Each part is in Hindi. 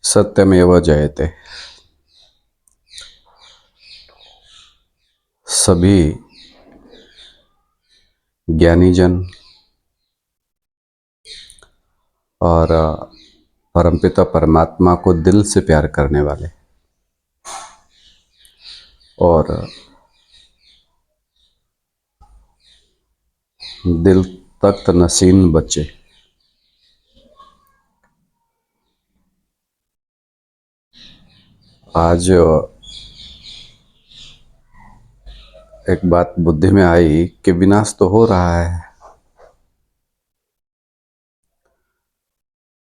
सत्यमेव जयते। सभी ज्ञानीजन और परमपिता परमात्मा को दिल से प्यार करने वाले और दिल तख्त नशीन बच्चे आज एक बात बुद्धि में आई कि विनाश तो हो रहा है।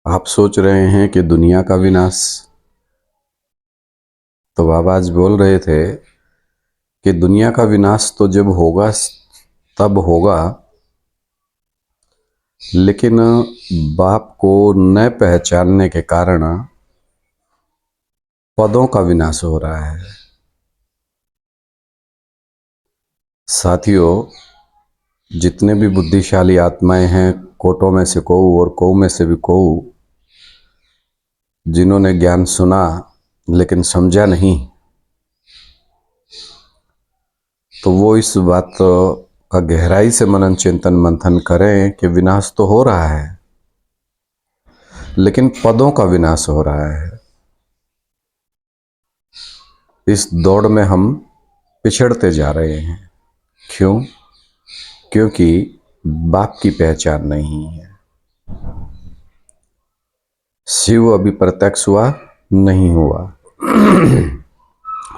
आप सोच रहे हैं कि दुनिया का विनाश, तो बाबा आज बोल रहे थे कि दुनिया का विनाश तो जब होगा तब होगा, लेकिन बाप को न पहचानने के कारण पदों का विनाश हो रहा है। साथियों, जितने भी बुद्धिशाली आत्माएं हैं, कोटों में से कोऊ और कोऊ में से भी कोऊ, जिन्होंने ज्ञान सुना लेकिन समझा नहीं, तो वो इस बात का गहराई से मनन चिंतन मंथन करें कि विनाश तो हो रहा है, लेकिन पदों का विनाश हो रहा है। इस दौड़ में हम पिछड़ते जा रहे हैं। क्यों? क्योंकि बाप की पहचान नहीं है। शिव अभी प्रत्यक्ष हुआ नहीं हुआ।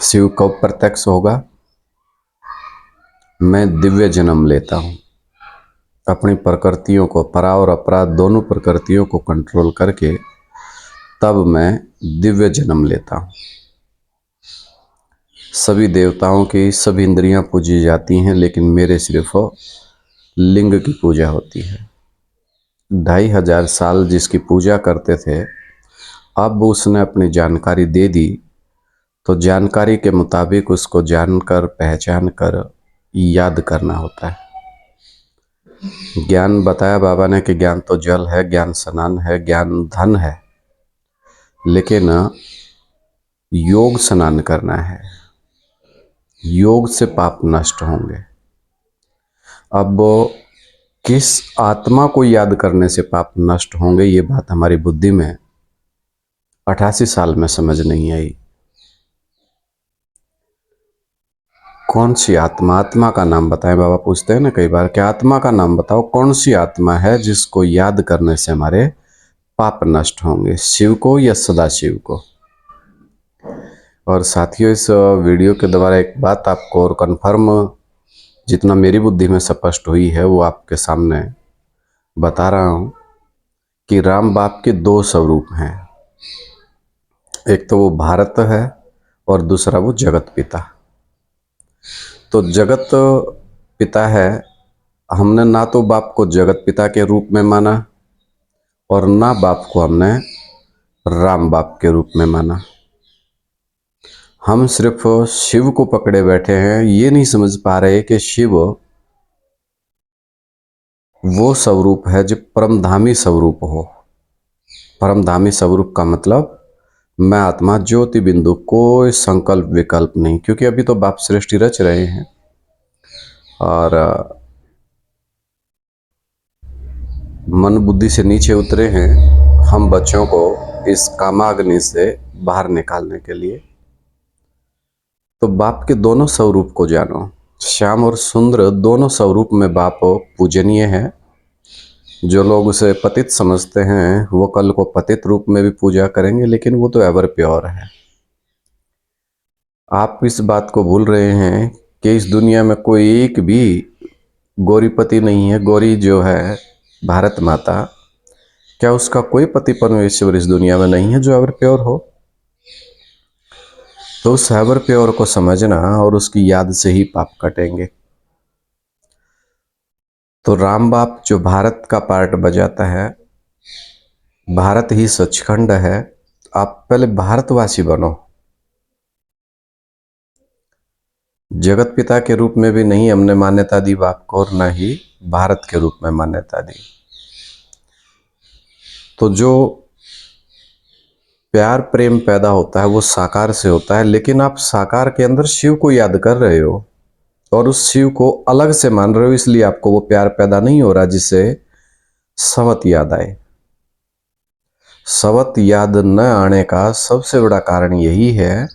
शिव कब प्रत्यक्ष होगा? मैं दिव्य जन्म लेता हूं, अपनी प्रकृतियों को, परा और अपरा दोनों प्रकृतियों को कंट्रोल करके, तब मैं दिव्य जन्म लेता हूं। सभी देवताओं की सभी इंद्रियां पूजी जाती हैं, लेकिन मेरे सिर्फ लिंग की पूजा होती है। 2500 साल जिसकी पूजा करते थे, अब उसने अपनी जानकारी दे दी, तो जानकारी के मुताबिक उसको जानकर, पहचान कर याद करना होता है। ज्ञान बताया बाबा ने कि ज्ञान तो जल है, ज्ञान स्नान है, ज्ञान धन है, लेकिन योग स्नान करना है। योग से पाप नष्ट होंगे। अब किस आत्मा को याद करने से पाप नष्ट होंगे, ये बात हमारी बुद्धि में 88 साल में समझ नहीं आई। कौन सी आत्मा? आत्मा का नाम बताएं। बाबा पूछते हैं ना कई बार कि आत्मा का नाम बताओ, कौन सी आत्मा है जिसको याद करने से हमारे पाप नष्ट होंगे? शिव को या सदाशिव को? और साथियों, इस वीडियो के द्वारा एक बात आपको और कन्फर्म, जितना मेरी बुद्धि में स्पष्ट हुई है, वो आपके सामने बता रहा हूँ कि राम बाप के दो स्वरूप हैं। एक तो वो भारत है और दूसरा वो जगत पिता। तो जगत पिता है, हमने ना तो बाप को जगत पिता के रूप में माना और ना बाप को हमने राम बाप के रूप में माना। हम सिर्फ शिव को पकड़े बैठे हैं, ये नहीं समझ पा रहे कि शिव वो स्वरूप है जो परमधामी स्वरूप हो। परमधामी स्वरूप का मतलब मैं आत्मा ज्योति बिंदु, कोई संकल्प विकल्प नहीं, क्योंकि अभी तो बाप सृष्टि रच रहे हैं और मन बुद्धि से नीचे उतरे हैं हम बच्चों को इस कामाग्नि से बाहर निकालने के लिए। तो बाप के दोनों स्वरूप को जानो। श्याम और सुंदर दोनों स्वरूप में बाप पूजनीय है। जो लोग उसे पतित समझते हैं वो कल को पतित रूप में भी पूजा करेंगे, लेकिन वो तो एवर प्योर है। आप इस बात को भूल रहे हैं कि इस दुनिया में कोई एक भी गौरीपति नहीं है। गौरी जो है भारत माता, क्या उसका कोई पति परमेश्वर इस दुनिया में नहीं है जो एवर प्योर हो? तो उस एवर प्योर को समझना और उसकी याद से ही पाप कटेंगे। तो राम बाप जो भारत का पार्ट बजाता है, भारत ही सचखंड है। आप पहले भारतवासी बनो। जगत पिता के रूप में भी नहीं हमने मान्यता दी बाप को, और न ही भारत के रूप में मान्यता दी। तो जो प्यार प्रेम पैदा होता है वो साकार से होता है, लेकिन आप साकार के अंदर शिव को याद कर रहे हो और उस शिव को अलग से मान रहे हो, इसलिए आपको वो प्यार पैदा नहीं हो रहा जिससे सवत याद आए। सवत याद न आने का सबसे बड़ा कारण यही है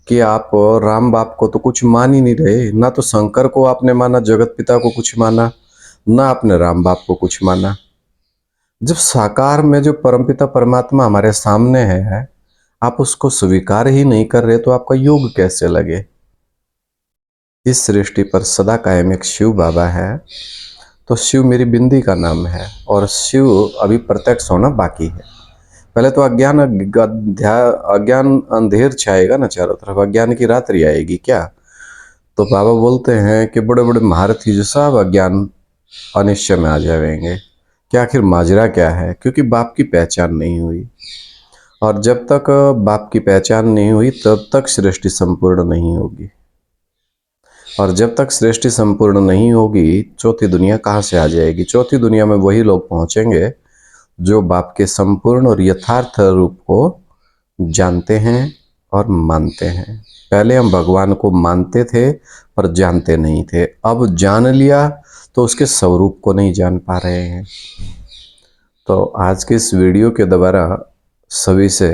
कि आप राम बाप को तो कुछ मान ही नहीं रहे, ना तो शंकर को आपने माना, जगत पिता को कुछ माना, ना आपने राम बाप को कुछ माना। जब साकार में जो परमपिता परमात्मा हमारे सामने है, आप उसको स्वीकार ही नहीं कर रहे तो आपका योग कैसे लगे। इस सृष्टि पर सदा कायम एक शिव बाबा है, तो शिव मेरी बिंदी का नाम है और शिव अभी प्रत्यक्ष होना बाकी है। पहले तो अज्ञान अंधेर छाएगा ना चारों तरफ, अज्ञान की रात्रि आएगी क्या। तो बाबा बोलते हैं कि बड़े बड़े महारथी जो सब अज्ञान अनिश्चय में आ जाएंगे। क्या आखिर माजरा क्या है, क्योंकि बाप की पहचान नहीं हुई, और जब तक बाप की पहचान नहीं हुई तब तक सृष्टि संपूर्ण नहीं होगी, और जब तक सृष्टि संपूर्ण नहीं होगी चौथी दुनिया कहाँ से आ जाएगी। चौथी दुनिया में वही लोग पहुंचेंगे जो बाप के संपूर्ण और यथार्थ रूप को जानते हैं और मानते हैं। पहले हम भगवान को मानते थे पर जानते नहीं थे, अब जान लिया तो उसके स्वरूप को नहीं जान पा रहे हैं। तो आज के इस वीडियो के द्वारा सभी से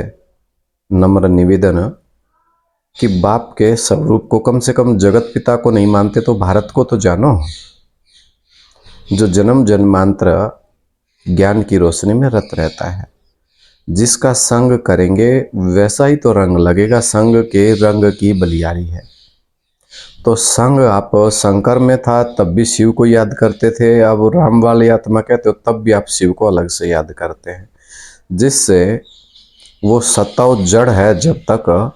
नम्र निवेदन कि बाप के स्वरूप को, कम से कम जगत पिता को नहीं मानते तो भारत को तो जानो, जो जन्म जन्मांतर ज्ञान की रोशनी में रत रहता है। जिसका संग करेंगे वैसा ही तो रंग लगेगा, संग के रंग की बलियारी है। तो संग आप शंकर में था तब भी शिव को याद करते थे, अब राम वाली आत्मा कहते हो तब भी आप शिव को अलग से याद करते हैं, जिससे वो सत्ता और जड़ है जब तक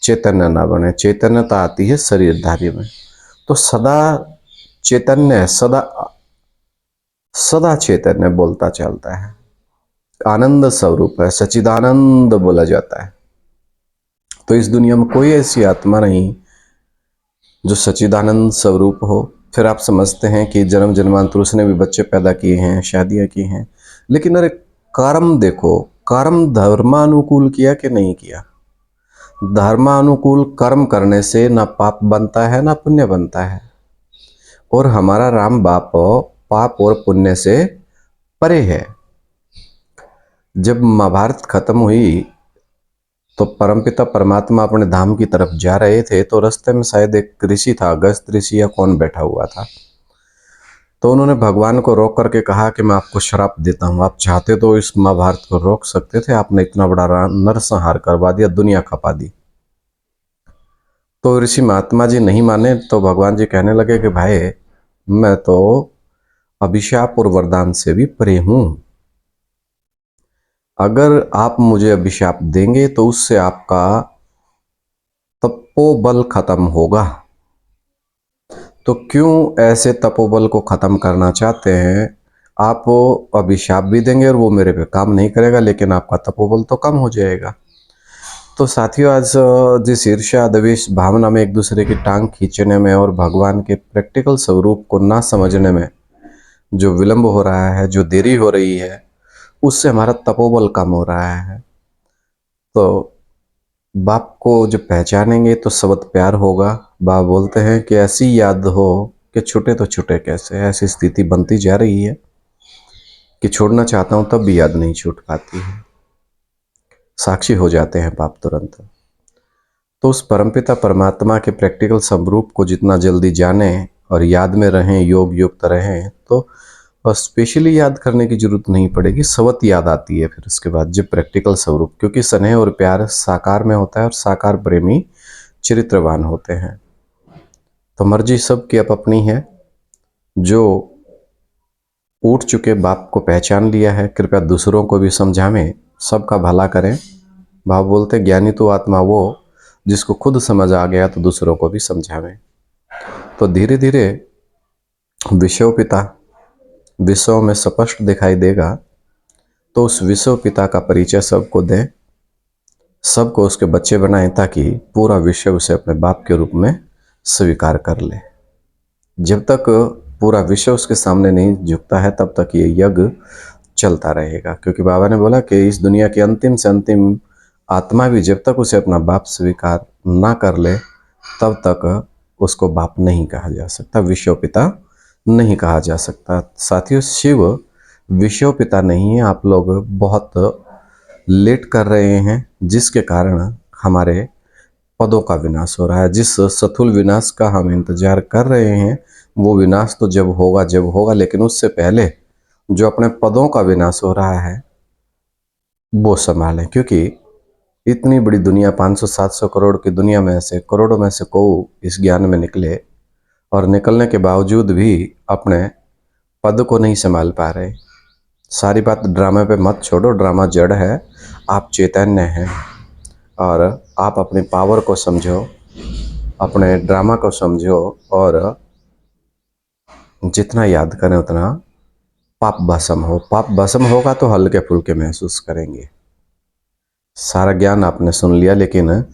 चैतन्य ना बने। चैतन्यता आती है शरीरधारी में, तो सदा चैतन्य है, सदा सदा चैतन्य बोलता चलता है, आनंद स्वरूप है, सच्चिदानंद बोला जाता है। तो इस दुनिया में कोई ऐसी आत्मा नहीं जो सच्चिदानंद स्वरूप हो। फिर आप समझते हैं कि जन्म जन्मांतर उसने भी बच्चे पैदा किए हैं, शादियां की हैं, लेकिन अरे कर्म देखो, कर्म धर्मानुकूल किया कि नहीं किया। धर्मानुकूल कर्म करने से ना पाप बनता है ना पुण्य बनता है, और हमारा राम बाप पाप और पुण्य से परे है। जब महाभारत खत्म हुई तो परमपिता परमात्मा अपने धाम की तरफ जा रहे थे, तो रास्ते में शायद एक ऋषि था, अगस्त ऋषि या कौन बैठा हुआ था। तो उन्होंने भगवान को रोक करके कहा कि मैं आपको श्राप देता हूँ, आप चाहते तो इस महाभारत को रोक सकते थे, आपने इतना बड़ा नरसंहार करवा दिया, दुनिया खपा दी। तो ऋषि महात्मा जी नहीं माने, तो भगवान जी कहने लगे कि भाई मैं तो अभिशाप और वरदान से भी परे हूं, अगर आप मुझे अभिशाप देंगे तो उससे आपका तपोबल खत्म होगा। तो क्यों ऐसे तपोबल को खत्म करना चाहते हैं, आप अभिशाप भी देंगे और वो मेरे पे काम नहीं करेगा, लेकिन आपका तपोबल तो कम हो जाएगा। तो साथियों, आज जिस ईर्ष्या द्वेष भावना में एक दूसरे की टांग खींचने में और भगवान के प्रैक्टिकल स्वरूप को ना समझने में जो विलंब हो रहा है, जो देरी हो रही है, उससे हमारा तपोबल कम हो रहा है। तो बाप को जब पहचानेंगे तो सबत प्यार होगा। बाप बोलते हैं कि ऐसी याद हो कि छूटे तो छूटे कैसे। ऐसी स्थिति बनती जा रही है कि छोड़ना चाहता हूँ तब भी याद नहीं छूट पाती है, साक्षी हो जाते हैं बाप तुरंत। तो उस परमपिता परमात्मा के प्रैक्टिकल स्वरूप को जितना जल्दी जाने और याद में रहें, योग युक्त रहें, तो स्पेशली याद करने की जरूरत नहीं पड़ेगी, स्वत याद आती है फिर उसके बाद जब प्रैक्टिकल स्वरूप, क्योंकि स्नेह और प्यार साकार में होता है और साकार प्रेमी चरित्रवान होते हैं। तो मर्जी सबकी अपनी है। जो उठ चुके बाप को पहचान लिया है, कृपया दूसरों को भी समझावें, सबका भला करें। भाव बोलते ज्ञानी तो आत्मा वो जिसको खुद समझ आ गया तो दूसरों को भी समझावें। तो धीरे धीरे विश्व पिता विश्व में स्पष्ट दिखाई देगा, तो उस विश्व पिता का परिचय सबको दें, सबको उसके बच्चे बनाएं, ताकि पूरा विश्व उसे अपने बाप के रूप में स्वीकार कर ले। जब तक पूरा विश्व उसके सामने नहीं झुकता है तब तक ये यज्ञ चलता रहेगा, क्योंकि बाबा ने बोला कि इस दुनिया की अंतिम से अंतिम आत्मा भी जब तक उसे अपना बाप स्वीकार ना कर ले तब तक उसको बाप नहीं कहा जा सकता, विश्व पिता नहीं कहा जा सकता। साथियों, शिव विश्व पिता नहीं है। आप लोग बहुत लेट कर रहे हैं, जिसके कारण हमारे पदों का विनाश हो रहा है। जिस सथुल विनाश का हम इंतजार कर रहे हैं वो विनाश तो जब होगा, लेकिन उससे पहले जो अपने पदों का विनाश हो रहा है वो संभालें, क्योंकि इतनी बड़ी दुनिया, 500-700 करोड़ की दुनिया में से करोड़ों में से को इस ज्ञान में निकले और निकलने के बावजूद भी अपने पद को नहीं संभाल पा रहे। सारी बात ड्रामे पे मत छोड़ो, ड्रामा जड़ है, आप चैतन्य हैं और आप अपनी पावर को समझो, अपने ड्रामा को समझो और जितना याद करें उतना पाप भस्म हो। पाप भस्म होगा तो हल्के फुल्के महसूस करेंगे। सारा ज्ञान आपने सुन लिया, लेकिन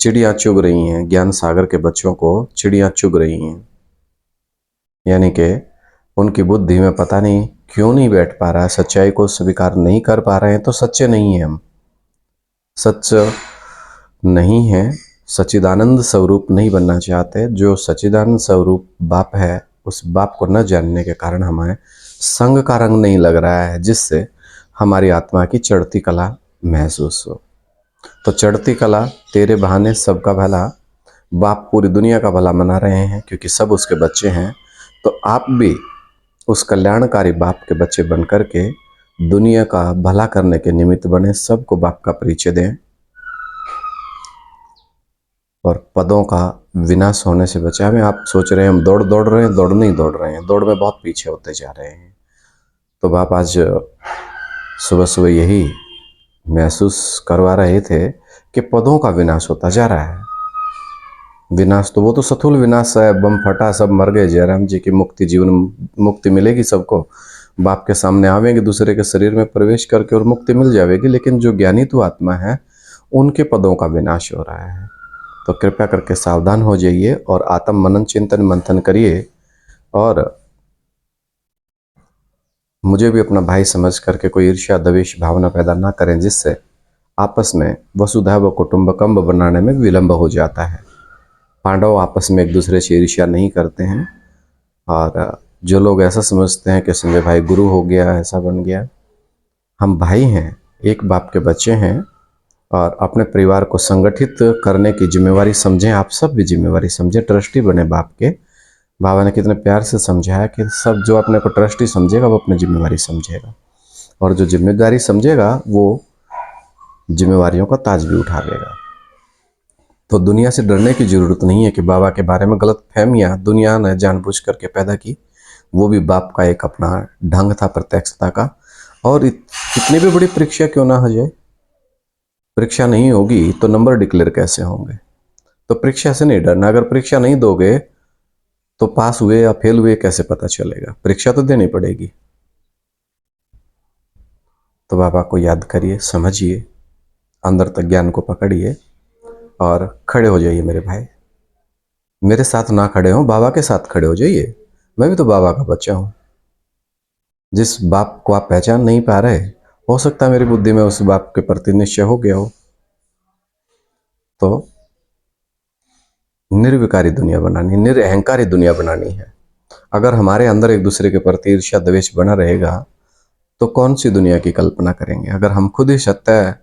चिड़ियाँ चुग रही हैं, ज्ञान सागर के बच्चों को चिड़ियाँ चुग रही हैं, यानी कि उनकी बुद्धि में पता नहीं क्यों नहीं बैठ पा रहा है, सच्चाई को स्वीकार नहीं कर पा रहे हैं। तो सच्चे नहीं हैं, हम सच नहीं हैं, सच्चिदानंद स्वरूप नहीं बनना चाहते। जो सच्चिदानंद स्वरूप बाप है, उस बाप को न जानने के कारण हमें संग का रंग नहीं लग रहा है, जिससे हमारी आत्मा की चढ़ती कला महसूस हो। तो चढ़ती कला तेरे बहाने सबका भला, बाप पूरी दुनिया का भला मना रहे हैं, क्योंकि सब उसके बच्चे हैं। तो आप भी उस कल्याणकारी बाप के बच्चे बन कर के दुनिया का भला करने के निमित्त बने, सबको बाप का परिचय दें और पदों का विनाश होने से बचावें। आप सोच रहे हैं हम दौड़ दौड़ रहे हैं, दौड़ नहीं दौड़ रहे हैं, दौड़ में बहुत पीछे होते जा रहे हैं। तो बाप आज सुबह सुबह यही महसूस करवा रहे थे कि पदों का विनाश होता जा रहा है। विनाश तो वो तो सथुल विनाश है, बम फटा सब मर गए, जयराम जी की मुक्ति, जीवन मुक्ति मिलेगी सबको, बाप के सामने आवेंगे दूसरे के शरीर में प्रवेश करके और मुक्ति मिल जाएगी। लेकिन जो ज्ञानी तो आत्मा है उनके पदों का विनाश हो रहा है। तो कृपया करके सावधान हो जाइए और आत्म मनन चिंतन मंथन करिए और मुझे भी अपना भाई समझ करके कोई ईर्ष्या द्वेष भावना पैदा ना करें, जिससे आपस में वसुधैव कुटुंबकम बनाने में विलंब हो जाता है। पांडव आपस में एक दूसरे से ईर्ष्या नहीं करते हैं। और जो लोग ऐसा समझते हैं कि संजय भाई गुरु हो गया, ऐसा बन गया, हम भाई हैं, एक बाप के बच्चे हैं और अपने परिवार को संगठित करने की जिम्मेवारी समझें। आप सब भी जिम्मेवारी समझें, ट्रस्टी बने बाप के। बाबा ने कितने प्यार से समझाया कि सब जो अपने को ट्रस्टी समझेगा वो अपनी जिम्मेवारी समझेगा, और जो जिम्मेदारी समझेगा वो जिम्मेवारियों का ताज भी उठा लेगा। तो दुनिया से डरने की जरूरत नहीं है कि बाबा के बारे में गलत फहमियाँ दुनिया ने जानबूझ करके पैदा की। वो भी बाप का एक अपना ढंग था प्रत्यक्षता का। और कितनी भी बड़ी परीक्षा क्यों ना हो जाए, परीक्षा नहीं होगी तो नंबर डिक्लेयर कैसे होंगे। तो परीक्षा से नहीं डरना। अगर परीक्षा नहीं दोगे तो पास हुए या फेल हुए कैसे पता चलेगा, परीक्षा तो देनी पड़ेगी। तो बाबा को याद करिए, समझिए, अंदर तक ज्ञान को पकड़िए और खड़े हो जाइए मेरे भाई। मेरे साथ ना खड़े हो, बाबा के साथ खड़े हो जाइए। मैं भी तो बाबा का बच्चा हूँ। जिस बाप को आप पहचान नहीं पा रहे, हो सकता है मेरी बुद्धि में उस बाप के प्रति निश्चय हो गया हो। तो निर्विकारी दुनिया बनानी, निरअहंकारी दुनिया बनानी है। अगर हमारे अंदर एक दूसरे के प्रति ईर्ष्या द्वेष बना रहेगा तो कौन सी दुनिया की कल्पना करेंगे। अगर हम खुद ही सत्य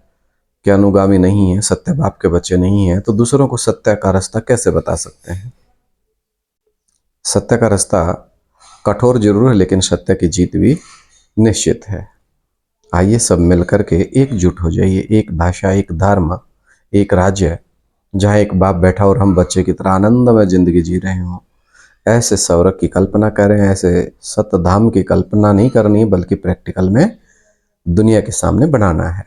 के अनुगामी नहीं है, सत्य बाप के बच्चे नहीं है, तो दूसरों को सत्य का रास्ता कैसे बता सकते हैं। सत्य का रास्ता कठोर जरूर है, लेकिन सत्य की जीत भी निश्चित है। आइए सब मिलकर के एकजुट हो जाइए, एक भाषा, एक धर्म, एक राज्य, जहाँ एक बाप बैठा और हम बच्चे की तरह आनंदमय जिंदगी जी रहे हों। ऐसे स्वर्ग की कल्पना करें, ऐसे सतधाम की कल्पना नहीं करनी, बल्कि प्रैक्टिकल में दुनिया के सामने बनाना है।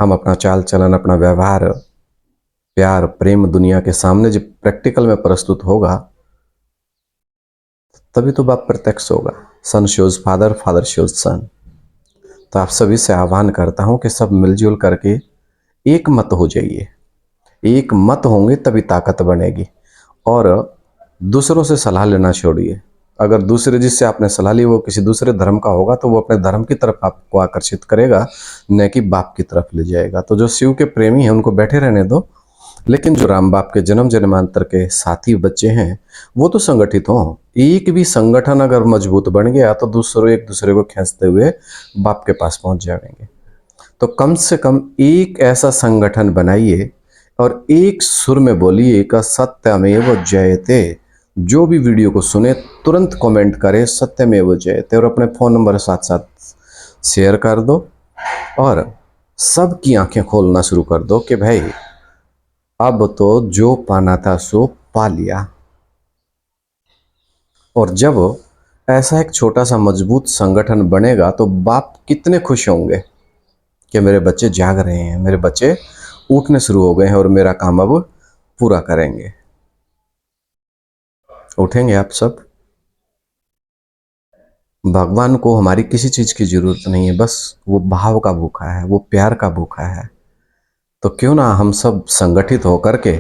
हम अपना चाल चलन, अपना व्यवहार, प्यार, प्रेम दुनिया के सामने जब प्रैक्टिकल में प्रस्तुत होगा तभी तो बाप प्रत्यक्ष होगा। सन शोज फादर, फादर शोज सन। तो आप सभी से आह्वान करता हूं कि सब मिलजुल करके एक मत हो जाइए। एक मत होंगे तभी ताकत बनेगी। और दूसरों से सलाह लेना छोड़िए, अगर दूसरे जिससे आपने सलाह ली वो किसी दूसरे धर्म का होगा तो वो अपने धर्म की तरफ आपको आकर्षित करेगा, न कि बाप की तरफ ले जाएगा। तो जो शिव के प्रेमी हैं उनको बैठे रहने दो, लेकिन जो राम बाप के जन्म जन्मांतर के साथी बच्चे हैं वो तो संगठित हों। एक भी संगठन अगर मजबूत बन गया तो दूसरों एक दूसरे को खींचते हुए बाप के पास पहुंच जाएंगे। तो कम से कम एक ऐसा संगठन बनाइए और एक सुर में बोलिए का सत्यमेव जयते। जो भी वीडियो को सुने तुरंत कमेंट करें सत्यमेव जयते और अपने फ़ोन नंबर साथ साथ शेयर कर दो और सबकी आंखें खोलना शुरू कर दो कि भाई अब तो जो पाना था सो पा लिया। और जब ऐसा एक छोटा सा मजबूत संगठन बनेगा तो बाप कितने खुश होंगे कि मेरे बच्चे जाग रहे हैं, मेरे बच्चे उठने शुरू हो गए हैं और मेरा काम अब पूरा करेंगे। उठेंगे आप सब। भगवान को हमारी किसी चीज की जरूरत नहीं है, बस वो भाव का भूखा है, वो प्यार का भूखा है। तो क्यों ना हम सब संगठित होकर के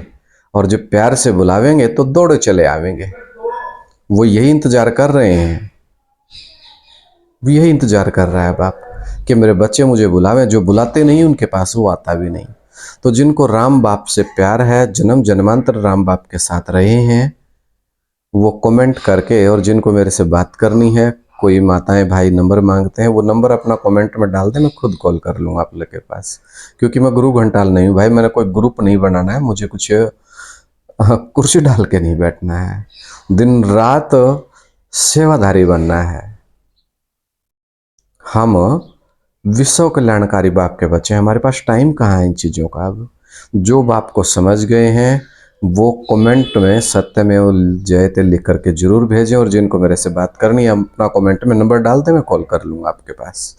और जब प्यार से बुलावेंगे तो दौड़े चले आवेंगे। वो यही इंतजार कर रहे हैं, वो यही इंतजार कर रहा है बाप कि मेरे बच्चे मुझे बुलावे। जो बुलाते नहीं उनके पास वो आता भी नहीं। तो जिनको राम बाप से प्यार है, जन्म जन्मांतर राम बाप के साथ रहे हैं, वो कमेंट करके, और जिनको मेरे से बात करनी है, कोई माताएं भाई नंबर मांगते हैं, वो नंबर अपना कमेंट में डाल दें, मैं खुद कॉल कर लूँगा आप लोग के पास। क्योंकि मैं गुरु घंटाल नहीं हूँ भाई, मैंने कोई ग्रुप नहीं बनाना है, मुझे कुछ कुर्सी डाल के नहीं बैठना है, दिन रात सेवाधारी बनना है। हम विश्व कल्याणकारी बाप के बच्चे हैं, हमारे पास टाइम कहाँ है इन चीज़ों का। अब जो बाप को समझ गए हैं वो कमेंट में सत्यमेव जयते लिख करके जरूर भेजें, और जिनको मेरे से बात करनी है अपना कमेंट में नंबर डाल दें, मैं कॉल कर लूँगा आपके पास।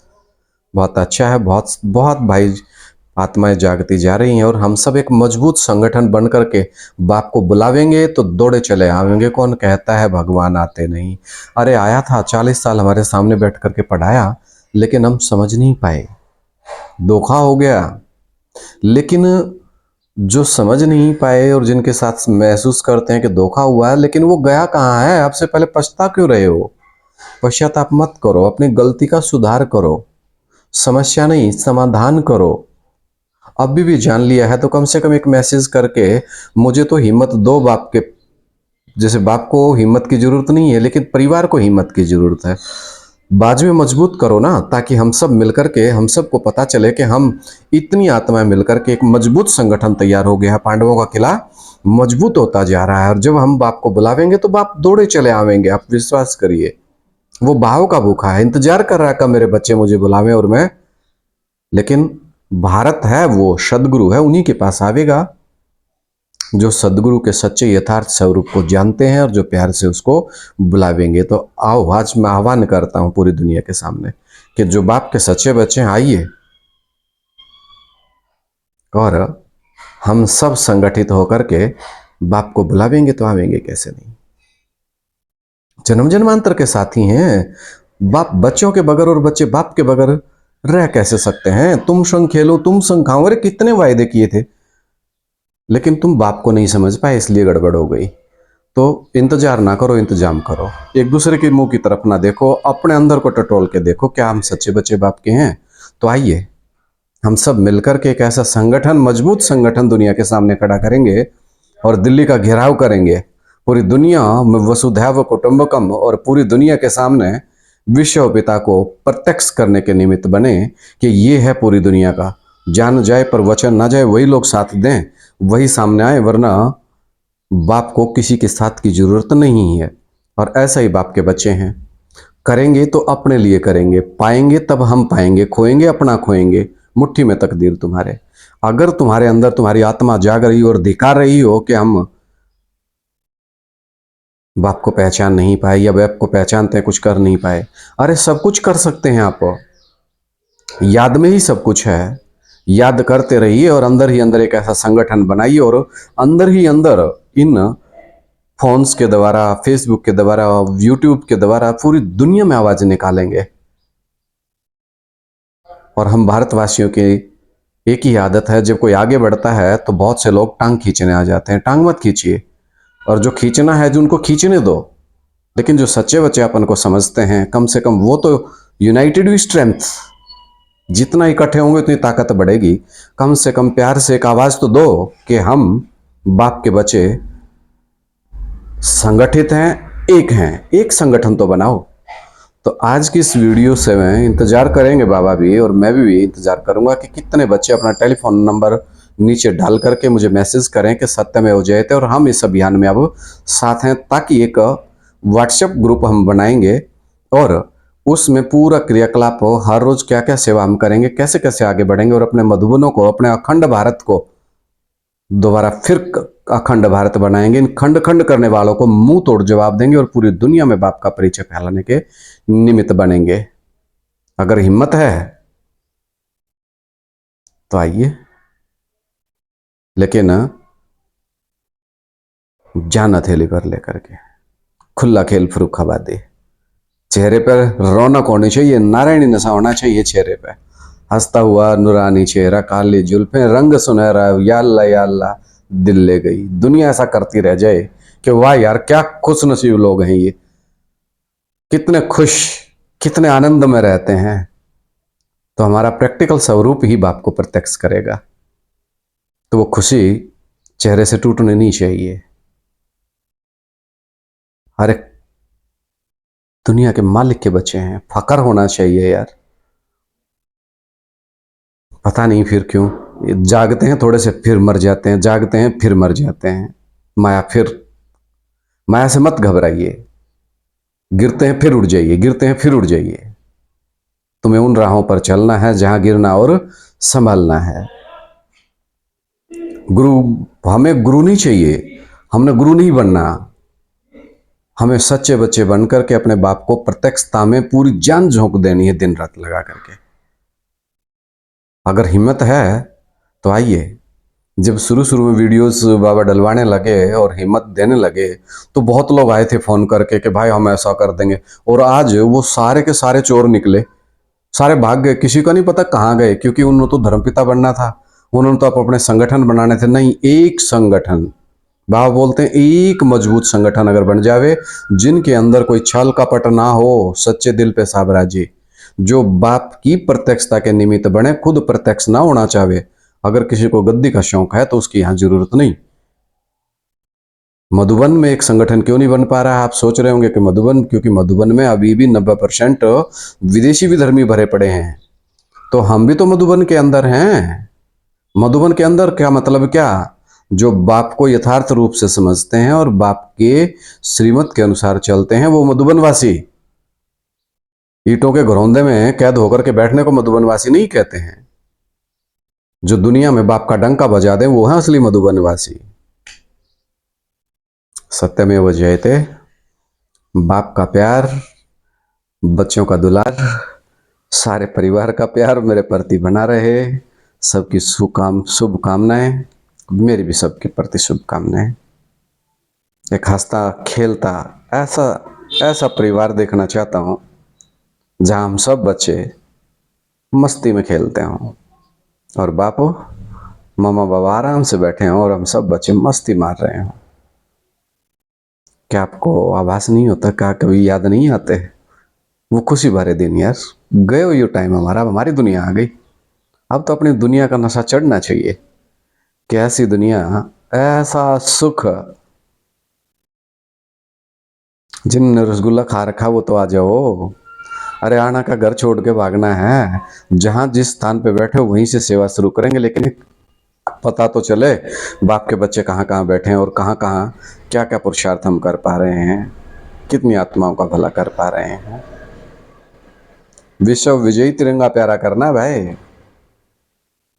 बहुत अच्छा है, बहुत बहुत भाई आत्माएं जागती जा रही हैं और हम सब एक मजबूत संगठन बन करके बाप को बुलावेंगे तो दौड़े चले आवेंगे। कौन कहता है भगवान आते नहीं? अरे आया था, 40 साल हमारे सामने बैठ करके पढ़ाया, लेकिन हम समझ नहीं पाए, धोखा हो गया। लेकिन जो समझ नहीं पाए और जिनके साथ महसूस करते हैं कि धोखा हुआ है, लेकिन वो गया कहाँ है? आपसे पहले पछता क्यों रहे हो? पश्चाताप मत करो, अपनी गलती का सुधार करो, समस्या नहीं समाधान करो। अभी भी जान लिया है तो कम से कम एक मैसेज करके मुझे तो हिम्मत दो। बाप के जैसे बाप को हिम्मत की जरूरत नहीं है, लेकिन परिवार को हिम्मत की जरूरत है। बाजू में मजबूत करो ना, ताकि हम सब मिलकर के, हम सबको पता चले कि हम इतनी आत्माएं मिलकर के एक मजबूत संगठन तैयार हो गया है। पांडवों का किला मजबूत होता जा रहा है और जब हम बाप को बुलावेंगे तो बाप दौड़े चले आवेंगे, आप विश्वास करिए। वो भाव का भूखा है, इंतजार कर रहा है कब मेरे बच्चे मुझे बुलावें और मैं। लेकिन भारत है वो सदगुरु है, उन्हीं के पास आवेगा जो सदगुरु के सच्चे यथार्थ स्वरूप को जानते हैं और जो प्यार से उसको बुलावेंगे। तो आओ, आज मैं आह्वान करता हूं पूरी दुनिया के सामने कि जो बाप के सच्चे बच्चे हैं आइए, और हम सब संगठित होकर के बाप को बुलावेंगे। तो आवेंगे कैसे नहीं? जन्म जन्मांतर के साथी हैं बाप बच्चों के बगैर, और बच्चे बाप के बगैर रह कैसे सकते हैं? तुम संग खेलो तुम संग खाओ, अरे कितने वायदे किए थे, लेकिन तुम बाप को नहीं समझ पाए, इसलिए गड़बड़ हो गई। तो इंतजार ना करो, इंतजाम करो। एक दूसरे के मुंह की तरफ ना देखो, अपने अंदर को टटोल के देखो, क्या हम सच्चे बच्चे बाप के हैं? तो आइए हम सब मिलकर के एक ऐसा संगठन, मजबूत संगठन दुनिया के सामने खड़ा करेंगे और दिल्ली का घेराव करेंगे। पूरी दुनिया में वसुधैव कुटुंबकम, और पूरी दुनिया के सामने विश्व पिता को प्रत्यक्ष करने के निमित्त बने कि ये है पूरी दुनिया का। जान जाए पर वचन ना जाए, वही लोग साथ दें, वही सामने आए, वरना बाप को किसी के साथ की जरूरत नहीं है। और ऐसा ही बाप के बच्चे हैं, करेंगे तो अपने लिए करेंगे, पाएंगे तब हम पाएंगे, खोएंगे अपना खोएंगे। मुट्ठी में तकदीर तुम्हारे। अगर तुम्हारे अंदर तुम्हारी आत्मा जाग रही हो और धिकार रही हो कि हम बाप को पहचान नहीं पाए या बाप को पहचानते हैं कुछ कर नहीं पाए, अरे सब कुछ कर सकते हैं आप। याद में ही सब कुछ है, याद करते रहिए और अंदर ही अंदर एक ऐसा संगठन बनाइए, और अंदर ही अंदर इन फोन्स के द्वारा, फेसबुक के द्वारा, यूट्यूब के द्वारा पूरी दुनिया में आवाज निकालेंगे। और हम भारतवासियों की एक ही आदत है, जब कोई आगे बढ़ता है तो बहुत से लोग टांग खींचने आ जाते हैं। टांग मत खींचिए, और जो खींचना है जो उनको खींचने दो। लेकिन जो सच्चे बच्चे अपन को समझते हैं, कम से कम वो तो यूनाइटेड वी स्ट्रेंथ, जितना इकट्ठे होंगे उतनी ताकत बढ़ेगी। कम से कम प्यार से एक आवाज तो दो कि हम बाप के बच्चे संगठित हैं, एक हैं, एक संगठन तो बनाओ। तो आज की इस वीडियो से मैं इंतजार करेंगे बाबा भी, और मैं भी इंतजार करूंगा कि कितने बच्चे अपना टेलीफोन नंबर नीचे डाल करके मुझे मैसेज करें कि सत्यमेव जयते, और हम इस अभियान में अब साथ हैं, ताकि एक व्हाट्सएप ग्रुप हम बनाएंगे और उसमें पूरा क्रियाकलाप हो, हर रोज क्या क्या सेवा हम करेंगे, कैसे कैसे आगे बढ़ेंगे, और अपने मधुबनों को, अपने अखंड भारत को दोबारा फिर अखंड भारत बनाएंगे। इन खंड खंड करने वालों को मुंह तोड़ जवाब देंगे और पूरी दुनिया में बाप का परिचय फैलाने के निमित्त बनेंगे। अगर हिम्मत है तो आइए, लेकिन जान हथेली पर लेकर के खुला खेल फरुखाबादी, चेहरे पर रौनक होनी चाहिए, नारायणी नशा होना चाहिए चेहरे पे, हंसता हुआ नूरानी चेहरा, काली जुल्फें, रंग सुनहरा, या अल्लाह या अल्लाह, दिल ले गई। दुनिया ऐसा करती रह जाए कि वाह यार क्या खुश नसीब लोग हैं ये, कितने खुश, कितने आनंद में रहते हैं। तो हमारा प्रैक्टिकल स्वरूप ही बाप को प्रत्यक्ष करेगा, तो वो खुशी चेहरे से टूटनी नहीं चाहिए। हर एक दुनिया के मालिक के बच्चे हैं, फकर होना चाहिए यार। पता नहीं फिर क्यों ये जागते हैं थोड़े से फिर मर जाते हैं, जागते हैं फिर मर जाते हैं। माया फिर, माया से मत घबराइए, गिरते हैं फिर उठ जाइए, गिरते हैं फिर उठ जाइए। तुम्हें उन राहों पर चलना है जहां गिरना और संभलना है। गुरु, हमें गुरु नहीं चाहिए, हमने गुरु नहीं बनना। हमें सच्चे बच्चे बनकर के अपने बाप को प्रत्यक्षता में पूरी जान झोंक देनी है, दिन रात लगा करके। अगर हिम्मत है तो आइए। जब शुरू शुरू में वीडियोस बाबा डलवाने लगे और हिम्मत देने लगे, तो बहुत लोग आए थे फोन करके कि भाई हम ऐसा कर देंगे, और आज वो सारे के सारे चोर निकले, सारे भाग गए, किसी का नहीं पता कहाँ गए, क्योंकि उन्होंने तो धर्मपिता बनना था, उन्होंने तो अपने संगठन बनाने थे। नहीं, एक संगठन, बाबा बोलते हैं एक मजबूत संगठन अगर बन जावे, जिनके अंदर कोई छल कपट ना हो, सच्चे दिल पे साम्राज्य, जो बाप की प्रत्यक्षता के निमित्त बने, खुद प्रत्यक्ष ना होना चाहे। अगर किसी को गद्दी का शौक है तो उसकी यहां जरूरत नहीं। मधुबन में एक संगठन क्यों नहीं बन पा रहा है, आप सोच रहे होंगे कि मधुबन, क्योंकि मधुबन में अभी भी 90% विदेशी विधर्मी भरे पड़े हैं। तो हम भी तो मधुबन के अंदर हैं। मधुबन के अंदर क्या मतलब, क्या जो बाप को यथार्थ रूप से समझते हैं और बाप के श्रीमत के अनुसार चलते हैं, वो मधुबनवासी। ईंटों के घरौंदे में कैद होकर के बैठने को मधुबनवासी नहीं कहते हैं। जो दुनिया में बाप का डंका बजा दे वो है असली मधुबनवासी। सत्यमेव जयते। बाप का प्यार, बच्चों का दुलार, सारे परिवार का प्यार मेरे प्रति बना रहे। सबकी शुभकामनाएं, मेरी भी सबके प्रति शुभकामनाएं। एक हंसता खेलता ऐसा ऐसा परिवार देखना चाहता हूं, जहां हम सब बच्चे मस्ती में खेलते हों, और बापू मामा बाबा आराम से बैठे हों, और हम सब बच्चे मस्ती मार रहे हों। क्या आपको आभास नहीं होता, क्या कभी याद नहीं आते वो खुशी भरे दिन यार? गए हो ये टाइम हमारा, हमारी दुनिया आ गई। अब तो अपनी दुनिया का नशा चढ़ना चाहिए। कैसी दुनिया, ऐसा सुख। जिनने रसगुल्ला खा रखा वो तो आ जाओ। अरे आना का घर छोड़ के भागना है, जहां जिस स्थान पे बैठे हो वहीं से सेवा शुरू करेंगे। लेकिन एक पता तो चले बाप के बच्चे कहाँ कहाँ बैठे हैं, और कहाँ कहाँ क्या क्या पुरुषार्थ हम कर पा रहे हैं, कितनी आत्माओं का भला कर पा रहे हैं। विश्व विजयी तिरंगा प्यारा करना है भाई,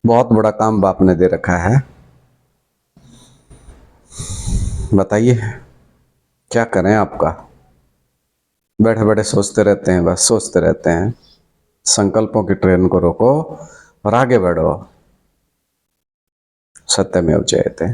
बहुत बड़ा काम बाप ने दे रखा है। बताइए क्या करें आपका? बैठे बैठे सोचते रहते हैं, बस सोचते रहते हैं। संकल्पों की ट्रेन को रोको और आगे बढ़ो। सत्यमेव जयते।